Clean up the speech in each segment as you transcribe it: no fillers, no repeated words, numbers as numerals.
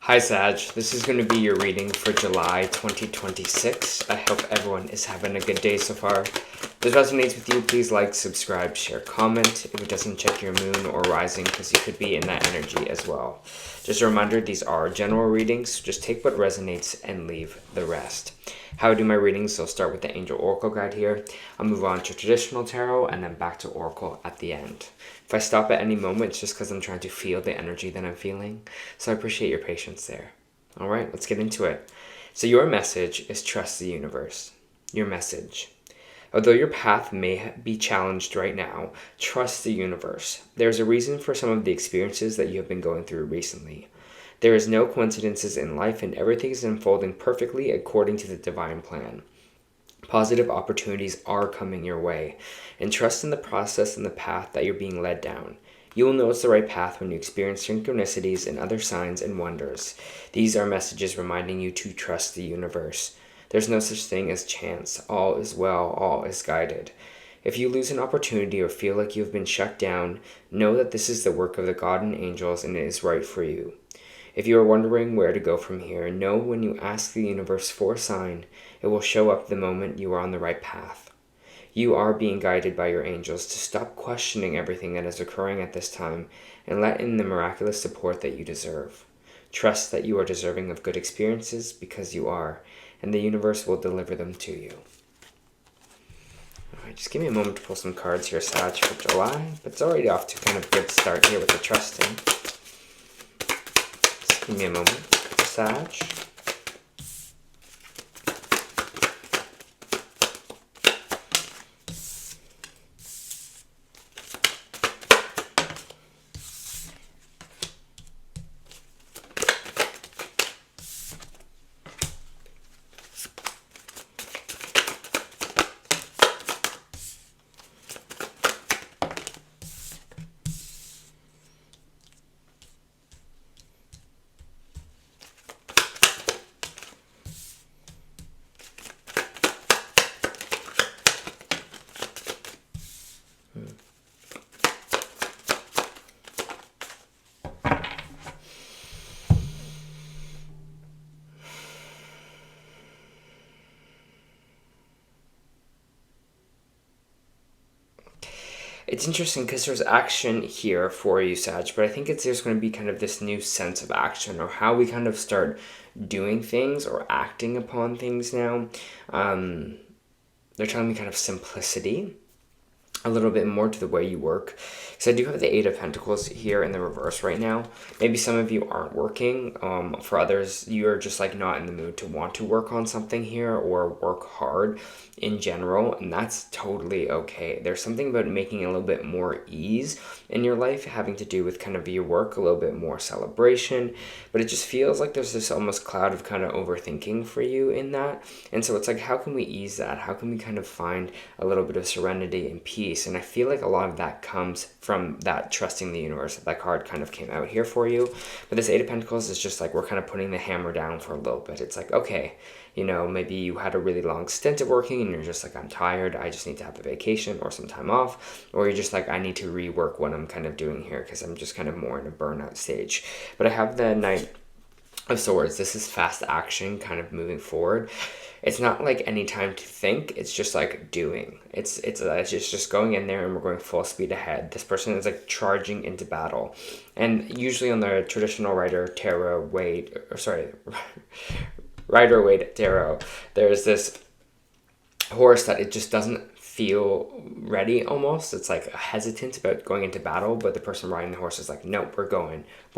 Hi Sag, this is going to be your reading for July 2026. I hope everyone is having a good day so far. If this resonates with you, please like, subscribe, share, comment. If it doesn't, check your moon or rising because you could be in that energy as well. Just a reminder, these are general readings, so just take what resonates and leave the rest. How I do my readings, so I'll start with the Angel Oracle guide here. I'll move on to traditional tarot and then back to Oracle at the end. If I stop at any moment, it's just because I'm trying to feel the energy that I'm feeling. So I appreciate your patience there. All right, let's get into it. So your message is trust the universe. Your message. Although your path may be challenged right now, trust the universe. There's a reason for some of the experiences that you have been going through recently. There is no coincidences in life, and everything is unfolding perfectly according to the divine plan. Positive opportunities are coming your way, and trust in the process and the path that you're being led down. You will know it's the right path when you experience synchronicities and other signs and wonders. These are messages reminding you to trust the universe. There's no such thing as chance. All is well, all is guided. If you lose an opportunity or feel like you've been shut down, know that this is the work of the God and angels and it is right for you. If you are wondering where to go from here, know when you ask the universe for a sign, it will show up the moment you are on the right path. You are being guided by your angels to stop questioning everything that is occurring at this time and let in the miraculous support that you deserve. Trust that you are deserving of good experiences because you are, and the universe will deliver them to you. Alright, just give me a moment to pull some cards here, Sag, for July, but it's already off to kind of a good start here with the trusting. Just give me a moment, Sag. It's interesting because there's action here for you, Sag, but I think there's going to be kind of this new sense of action or how we kind of start doing things or acting upon things now. They're telling me kind of simplicity, a little bit more to the way you work. Because I do have the Eight of Pentacles here in the reverse right now. Maybe some of you aren't working. For others, you're just like not in the mood to want to work on something here or work hard in general, and that's totally okay. There's something about making a little bit more ease in your life having to do with kind of your work, a little bit more celebration, but it just feels like there's this almost cloud of kind of overthinking for you in that. And so it's like, how can we ease that? How can we kind of find a little bit of serenity and peace? And I feel like a lot of that comes from that trusting the universe. That card kind of came out here for you. But this Eight of Pentacles is just like we're kind of putting the hammer down for a little bit. It's like, okay, you know, maybe you had a really long stint of working and you're just like, I'm tired, I just need to have a vacation or some time off. Or you're just like, I need to rework what I'm kind of doing here because I'm just kind of more in a burnout stage. But I have the Knight of Swords. This is fast action kind of moving forward. It's not like any time to think, it's just like doing. It's just going in there and we're going full speed ahead. This person is like charging into battle. And usually on the traditional Rider-Waite tarot, there's this horse that it just doesn't feel ready almost. It's like hesitant about going into battle, but the person riding the horse is like, nope, we're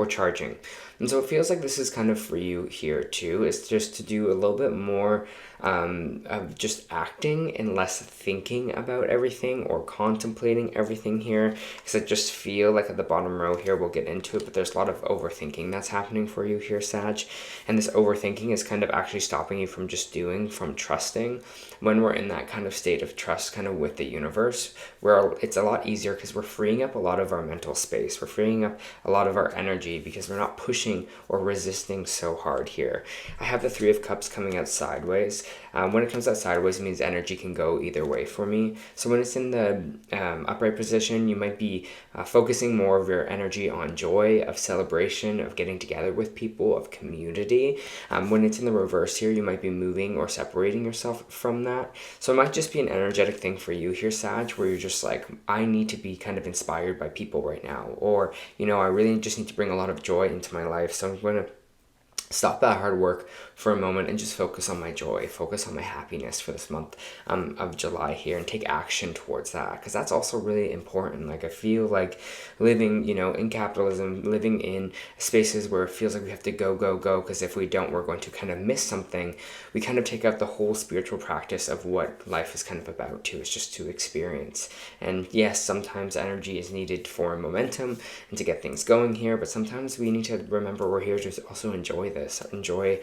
charging. And so it feels like this is kind of for you here too, is just to do a little bit more of just acting and less thinking about everything or contemplating everything here. Because I just feel like at the bottom row here, we'll get into it, but there's a lot of overthinking that's happening for you here, Sag. And this overthinking is kind of actually stopping you from just doing, from trusting. When we're in that kind of state of trust kind of of with the universe, where it's a lot easier because we're freeing up a lot of our mental space. We're freeing up a lot of our energy because we're not pushing or resisting so hard here. I have the Three of Cups coming out sideways. When it comes out sideways, it means energy can go either way for me. So when it's in the upright position, you might be focusing more of your energy on joy, of celebration, of getting together with people, of community. When it's in the reverse here, you might be moving or separating yourself from that. So it might just be an energetic thing for you here, Sag, where you're just like, I need to be kind of inspired by people right now. Or, you know, I really just need to bring a lot of joy into my life. So I'm going to stop that hard work for a moment and just focus on my joy, focus on my happiness for this month of July here, and take action towards that, because that's also really important. Like, I feel like living, you know, in capitalism, living in spaces where it feels like we have to go, because if we don't, we're going to kind of miss something. We kind of take out the whole spiritual practice of what life is kind of about too. It's just to experience. And yes, sometimes energy is needed for momentum and to get things going here, but sometimes we need to remember we're here to also enjoy this, enjoy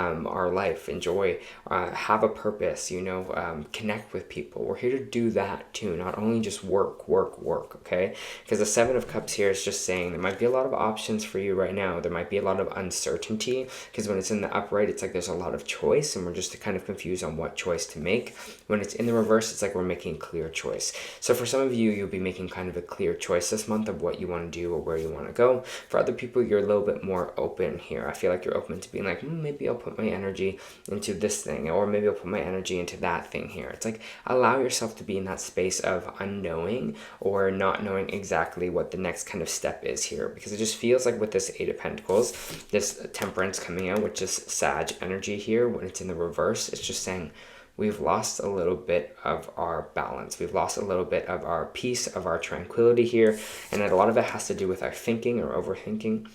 our life, enjoy, have a purpose, you know, connect with people. We're here to do that too, not only just work, okay? Because the Seven of Cups here is just saying there might be a lot of options for you right now. There might be a lot of uncertainty, because when it's in the upright, it's like there's a lot of choice, and we're just kind of confused on what choice to make. When it's in the reverse, it's like we're making a clear choice. So for some of you, you'll be making kind of a clear choice this month of what you want to do or where you want to go. For other people, you're a little bit more open here. I feel like you're open to being like, maybe I'll put my energy into this thing, or maybe I'll put my energy into that thing here. It's like, allow yourself to be in that space of unknowing or not knowing exactly what the next kind of step is here, because it just feels like with this Eight of Pentacles, this Temperance coming out, which is Sag energy here, when it's in the reverse, it's just saying we've lost a little bit of our balance. We've lost a little bit of our peace, of our tranquility here, and a lot of it has to do with our thinking or overthinking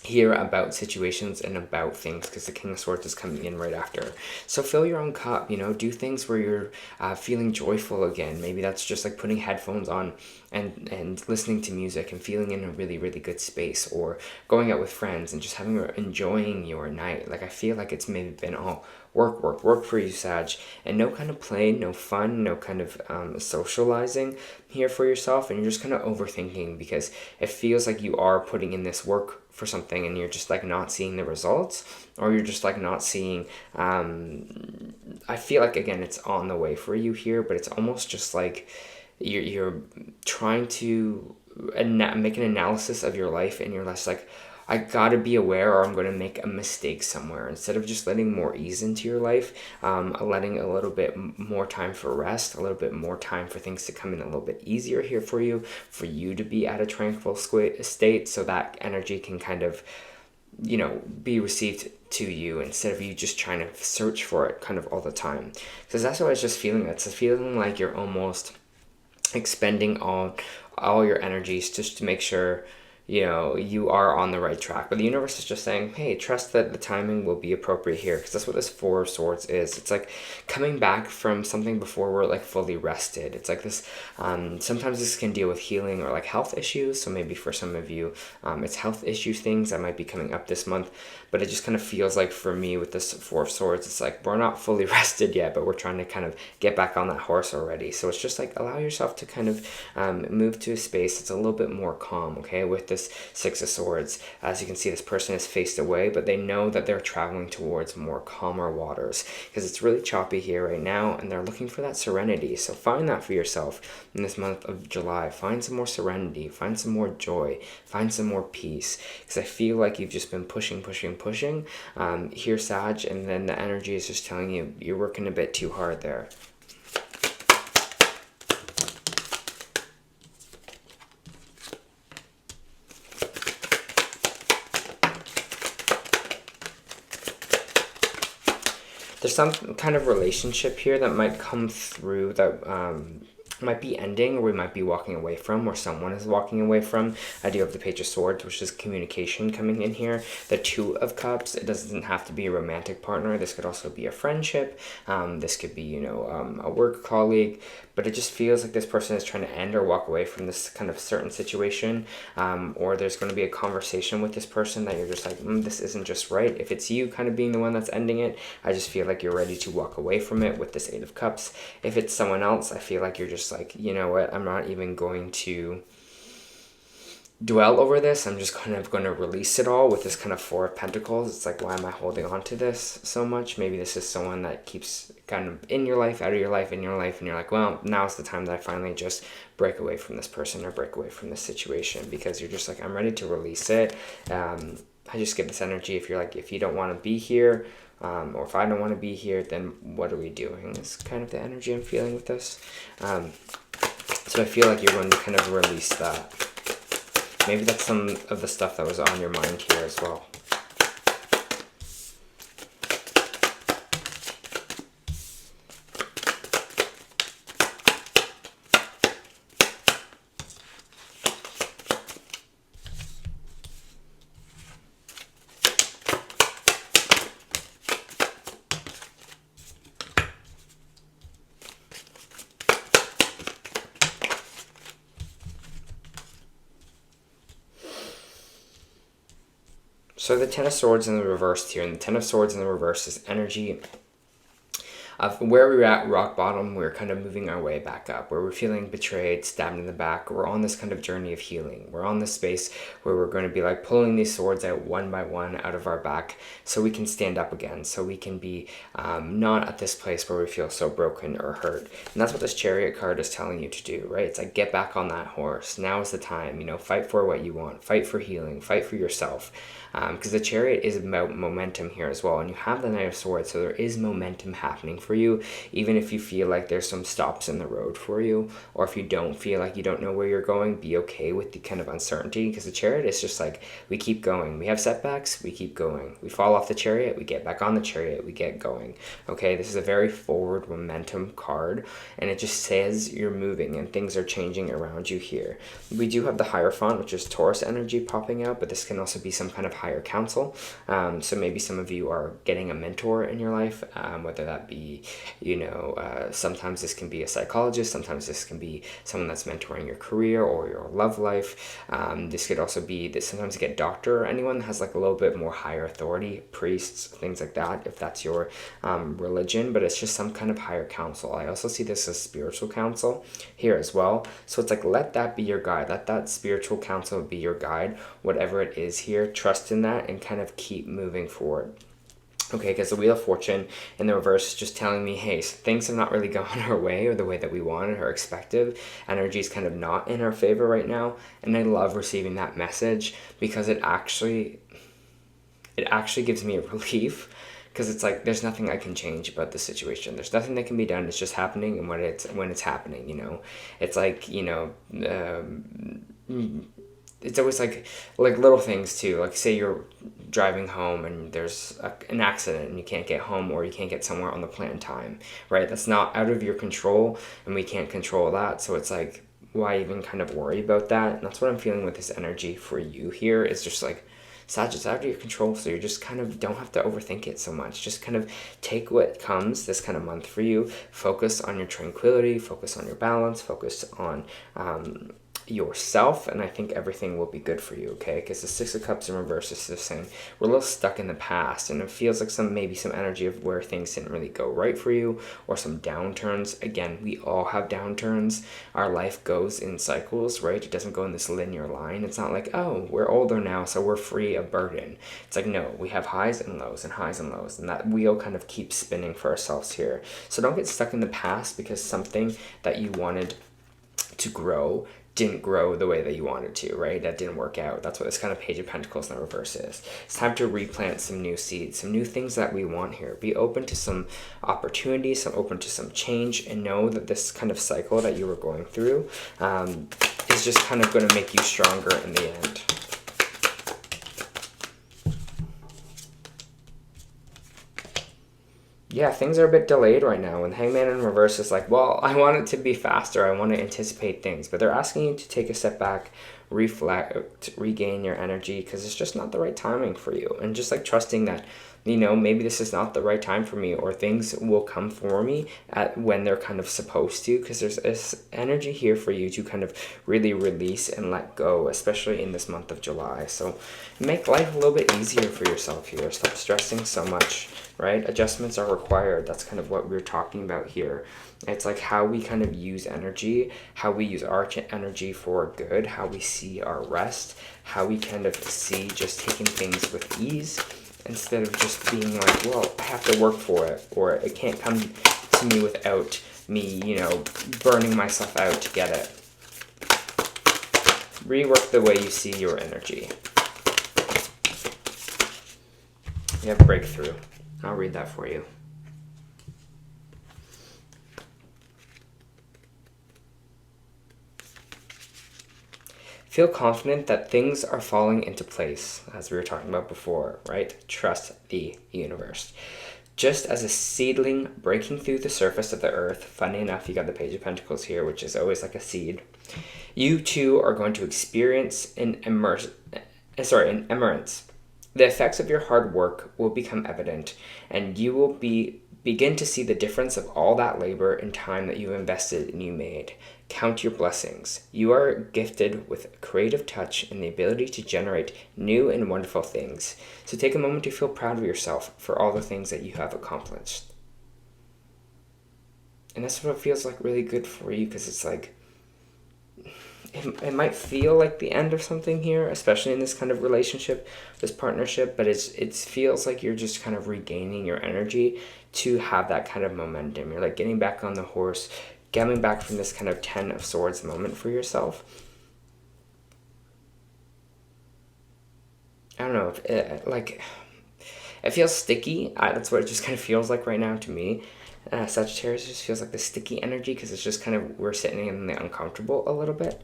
here about situations and about things, because the King of Swords is coming in right after. So fill your own cup, you know, do things where you're feeling joyful again. Maybe that's just like putting headphones on and listening to music and feeling in a really, really good space, or going out with friends and just enjoying your night. Like, I feel like it's maybe been all work for you, Sag, and no kind of play, no fun, no kind of socializing here for yourself, and you're just kind of overthinking, because it feels like you are putting in this work for something and you're just like not seeing the results, or you're just like not seeing, I feel like, again, it's on the way for you here, but it's almost just like you're trying to make an analysis of your life, and you're less like, I gotta be aware or I'm gonna make a mistake somewhere, instead of just letting more ease into your life, letting a little bit more time for rest, a little bit more time for things to come in a little bit easier here for you to be at a tranquil state, so that energy can kind of, you know, be received to you, instead of you just trying to search for it kind of all the time. Because that's what I was just feeling. It's a feeling like you're almost expending all your energies just to make sure, you know, you are on the right track. But the universe is just saying, hey, trust that the timing will be appropriate here, because that's what this Four of Swords is. It's like coming back from something before we're like fully rested. It's like this, sometimes this can deal with healing or like health issues. So maybe for some of you, it's health issue things that might be coming up this month. But it just kind of feels like, for me with this Four of Swords, it's like we're not fully rested yet, but we're trying to kind of get back on that horse already. So it's just like, allow yourself to kind of move to a space that's a little bit more calm, okay? With this Six of Swords, as you can see, this person is faced away, but they know that they're traveling towards more calmer waters, because it's really choppy here right now, and they're looking for that serenity. So find that for yourself in this month of July. Find some more serenity, find some more joy, find some more peace, because I feel like you've just been pushing here, Sag, and then the energy is just telling you you're working a bit too hard there. There's some kind of relationship here that might come through that might be ending, or we might be walking away from, or someone is walking away from. I do have the Page of Swords, which is communication coming in here. The Two of Cups, it doesn't have to be a romantic partner. This could also be a friendship. This could be, you know, a work colleague. but it just feels like this person is trying to end or walk away from this kind of certain situation, or there's going to be a conversation with this person that you're just like, this isn't just right. If it's you kind of being the one that's ending it, I just feel like you're ready to walk away from it with this Eight of Cups. If it's someone else, I feel like you're just like, you know what, I'm not even going to dwell over this. I'm just kind of going to release it all with this kind of Four of Pentacles. It's like, why am I holding on to this so much? Maybe this is someone that keeps kind of in your life, out of your life, in your life, and you're like, well, now's the time that I finally just break away from this person or break away from this situation, because you're just like, I'm ready to release it. I just get this energy, if you're like, if you don't want to be here, or if I don't want to be here, then what are we doing? Is kind of the energy I'm feeling with this. So I feel like you're going to kind of release that. Maybe that's some of the stuff that was on your mind here as well. So the Ten of Swords in the reverse here, and the Ten of Swords in the reverse is energy of where we were at rock bottom. We're kind of moving our way back up, where we're feeling betrayed, stabbed in the back. We're on this kind of journey of healing. We're on this space where we're going to be like pulling these swords out one by one out of our back, so we can stand up again, so we can be not at this place where we feel so broken or hurt. And that's what this Chariot card is telling you to do, right? It's like, get back on that horse. Now is the time, you know, fight for what you want, fight for healing, fight for yourself. Because the Chariot is about momentum here as well, and you have the Knight of Swords, so there is momentum happening for you, even if you feel like there's some stops in the road for you, or if you don't feel like you don't know where you're going, be okay with the kind of uncertainty, because the Chariot is just like, we keep going. We have setbacks, we keep going. We fall off the Chariot, we get back on the Chariot, we get going. Okay, this is a very forward momentum card, and it just says you're moving and things are changing around you here. We do have the Hierophant, which is Taurus energy popping out, but this can also be some kind of higher counsel. So maybe some of you are getting a mentor in your life, whether that be, you know, sometimes this can be a psychologist, sometimes this can be someone that's mentoring your career or your love life. This could also be that sometimes you get doctor or anyone that has like a little bit more higher authority, priests, things like that, if that's your religion, but it's just some kind of higher counsel. I also see this as spiritual counsel here as well. So it's like, let that be your guide. Let that spiritual counsel be your guide, whatever it is here. Trust in that and kind of keep moving forward. Okay, because the Wheel of Fortune in the reverse is just telling me, hey, things have not really gone our way or the way that we wanted or expected. Energy is kind of not in our favor right now. And I love receiving that message, because it actually gives me a relief, because it's like, there's nothing I can change about the situation. There's nothing that can be done. It's just happening, and when it's happening, you know, it's like, you know, it's always like little things too. Like, say you're driving home and there's an accident and you can't get home, or you can't get somewhere on the planned time, right? That's not out of your control, and we can't control that. So it's like, why even kind of worry about that? And that's what I'm feeling with this energy for you here. Is just like, Sag, it's out of your control, so you just kind of don't have to overthink it so much. Just kind of take what comes this kind of month for you. Focus on your tranquility, focus on your balance, focus on yourself, and I think everything will be good for you, okay? Because the Six of Cups in reverse is just saying we're a little stuck in the past, and it feels like maybe some energy of where things didn't really go right for you, or some downturns. Again, we all have downturns. Our life goes in cycles, right? It doesn't go in this linear line. It's not like, oh, we're older now, so we're free of burden. It's like, no, we have highs and lows and highs and lows, and that wheel kind of keeps spinning for ourselves here. So don't get stuck in the past because something that you wanted to grow didn't grow the way that you wanted to, right? That didn't work out. That's what this kind of Page of Pentacles in the reverse is. It's time to replant some new seeds, some new things that we want here. Be open to some opportunities, open to some change, and know that this kind of cycle that you were going through is just kind of going to make you stronger in the end. Yeah, things are a bit delayed right now. And Hangman in reverse is like, well, I want it to be faster. I want to anticipate things. But they're asking you to take a step back, reflect, regain your energy, because it's just not the right timing for you. And just like trusting that, maybe this is not the right time for me, or things will come for me at when they're kind of supposed to, because there's this energy here for you to kind of really release and let go, especially in this month of July. So make life a little bit easier for yourself here. Stop stressing so much, right? Adjustments are required. That's kind of what we're talking about here. It's like how we kind of use energy, how we use our energy for good, how we see our rest, how we kind of see just taking things with ease, instead of just being like, well, I have to work for it, or it can't come to me without me, burning myself out to get it. Rework the way you see your energy. You have breakthrough. I'll read that for you. Feel confident that things are falling into place, as we were talking about before, right? Trust the universe. Just as a seedling breaking through the surface of the earth, funny enough, you got the Page of Pentacles here, which is always like a seed. You too are going to experience an emergence. The effects of your hard work will become evident, and you will begin to see the difference of all that labor and time that you invested and you made. Count your blessings. You are gifted with creative touch and the ability to generate new and wonderful things. So take a moment to feel proud of yourself for all the things that you have accomplished. And that's what it feels like really good for you, because it's like, it might feel like the end of something here, especially in this kind of relationship, this partnership, but it feels like you're just kind of regaining your energy to have that kind of momentum. You're like getting back on the horse, coming back from this kind of 10 of Swords moment for yourself. I don't know, it feels sticky. That's what it just kind of feels like right now to me. Sagittarius just feels like the sticky energy, because it's just kind of, we're sitting in the uncomfortable a little bit.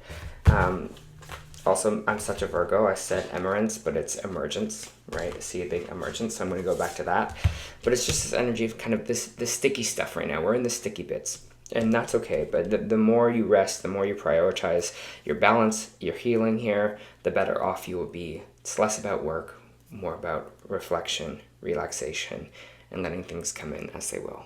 Also, I'm such a Virgo. I said emerence, but it's emergence, right? I see a big emergence, so I'm going to go back to that. But it's just this energy of kind of this sticky stuff right now. We're in the sticky bits, and that's okay. But the more you rest, the more you prioritize your balance, your healing here, the better off you will be. It's less about work, more about reflection, relaxation, and letting things come in as they will.